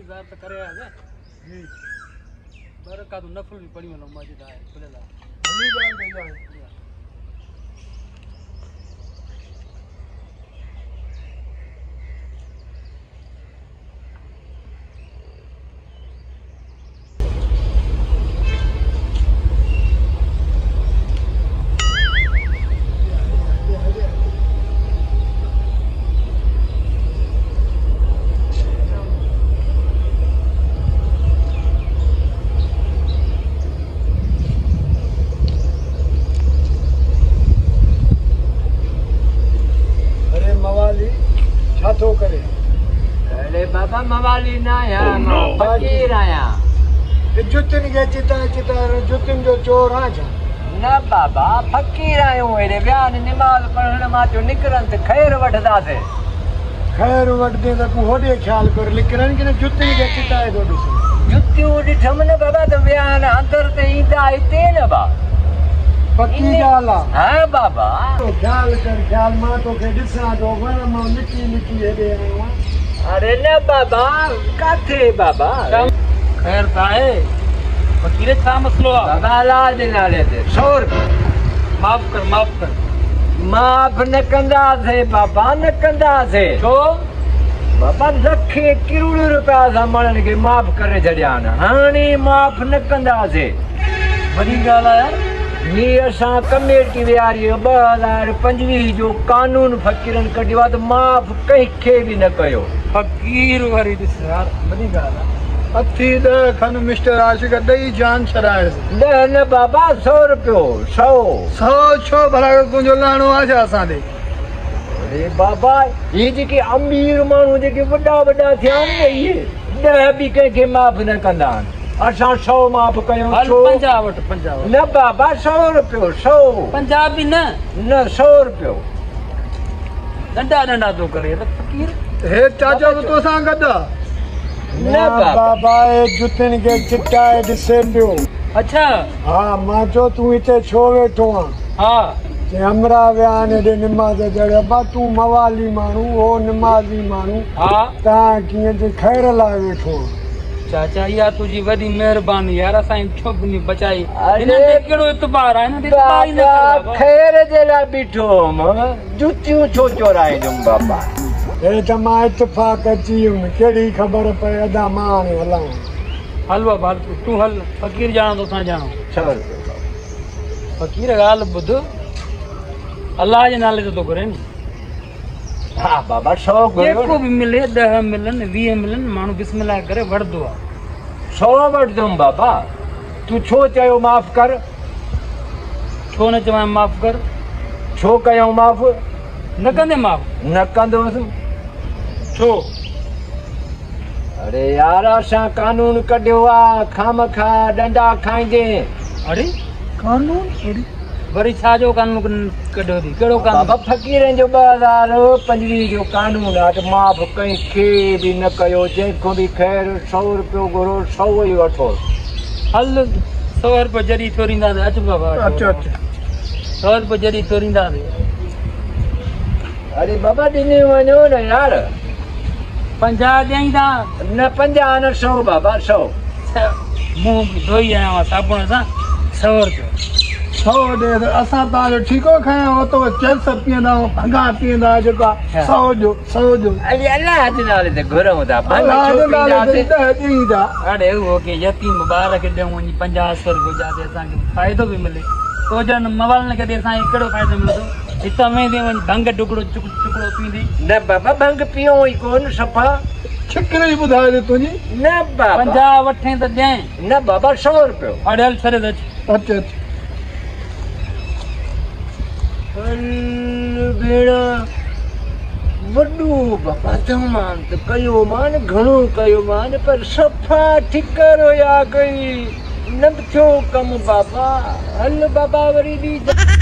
जार तो करे है जी बार का तो नफल भी पड़ी मतलब मजेदार है खुलेला हनी गाल दे जाए तो करे अरे बाबा मवाली ना या फकीर आया जुतिन के चिता जुतिन जो चोर आ जा ना बाबा फकीर आयो एरे बयान नमाज पढ़ण मा जो निकरन ते खैर वठदा से खैर वठदे त को होडे ख्याल कर निकरन के जुतिन के चिता है दोडी जुतियो दिठम ने बाबा तो बयान अंदर ते ईंदा इते न बा पक्की गाल हां बाबा तो ख्याल कर ख्याल मा तो के दिसा जो वन मा निकी निकी है दे अरे न बाबा काथे बाबा खैर का है फकीर का मसलो बाबा लाज ना लेते 100 रुपया माफ कर माफ न कंदा से बाबा न कंदा से तो बाबा लखे करोड़ रुपया सामान के माफ करे छड़िया न हाणे माफ न कंदा से बड़ी गाल है यार ये असा कमेटी विहारी 2025 जो कानून फकीरन कढियो तो माफ कंहिंखे भी न कयो फकीर वारी दिस यार बड़ी गाल है अथी द खन मिस्टर आशिक दई जान छराए न न बाबा 100 रुपयो 100 छो भला तुंजो लाणो आ जा असा दे अरे बाबा ये जेके अमीर माण्हू जेके वॾा थिया न ये 10 भी कंहिंखे माफ न कंदा आहिनि असां 100 माफ कयूं 50 वट 50 न बाबा 100 रुपयो 100 50 भी न 100 रुपयो डंडा तो करे तो फकीर हे चाचा तो सा गदा न बाबा ए जुतिन के चिट्टा है दिसे पियो अच्छा हां मां जो तू इते छो वेठो हां जे हमरा बयान दे नमाज जड़े बा तू मवाली मानू ओ नमाजी मानू हां ता किए जे खैर ला वेठो चाचा या तुझी वडी मेहरबानी यार असां छोकनी बचाई अरे केड़ो इतबार है न इतबार न खैर जे ला बिठो जुतियूं छो चोराए तुम बाबा ए तमा इत्तेफाक अची केड़ी खबर पे अदा मान हला हलवा बाल तू हल फकीर जानो तो सा जानो 100 रुपया फकीर गाल बुध अल्लाह जे नाले तो करे नी हां बाबा 100 जेको भी मिले 10 मिलन 20 मिलन मानू बिस्मिल्लाह करे वड़दो 100 वट दूं बाबा तू छो चयो माफ कर छो न चवा माफ कर छो कयो माफ न कंदे माफ न कंदोस छो अरे यार असां कानून कढियो आ खामखा डंडा खाइंदे अरे कानून अरे वरी छा जो कानून कढियो थी केड़ो कानून बाबा फकीरन जो 2025 जो कानून आ तो माफ कंहिंखे भी न कयो जेको भी खैर 100 रुपयो घुरो 100 ई वठो हल 100 रुपया जरी थोरींदा अच बाबा अच्छा 100 रुपया जरी थोरींदा अरे बाबा दिने वञो न यार 50 ॾेईंदा न 50 न 100 बाबा 100 मुंह धोई आया साबुण सां 100 रुपया 100 दे असा ता जो ठीको खाया हो तो चेस पियंदा भंगा पियंदा जेका 100 जो अरे अल्लाह जे नाले ते घुरऊं था अल्लाह जे नाले ते दीदा अरे वो के यतीम ॿार खे ॾियूं वञी 50 रुपया जाते असांखे फ़ाइदो भी मिले तो जन मोबाइल न कॾहिं असांखे कहिड़ो फ़ाइदो मिलंदो हितां वेंदे वञी भंग टुकड़ो पींदी न बाबा भंग पियो ई कोन सफ़ा छिकरी बुधाए दे तुनी न बाबा 50 वठे त ॾें न बाबा 100 रुपयो अरे हल छॾे त अच्छा भेण वॾो बाबा तमाम त कयो मान घणो कयो मान पर सफ़ा ठिकर हुया कोई न थियो कमु बाबा हल बाबा वरी ॾींहुं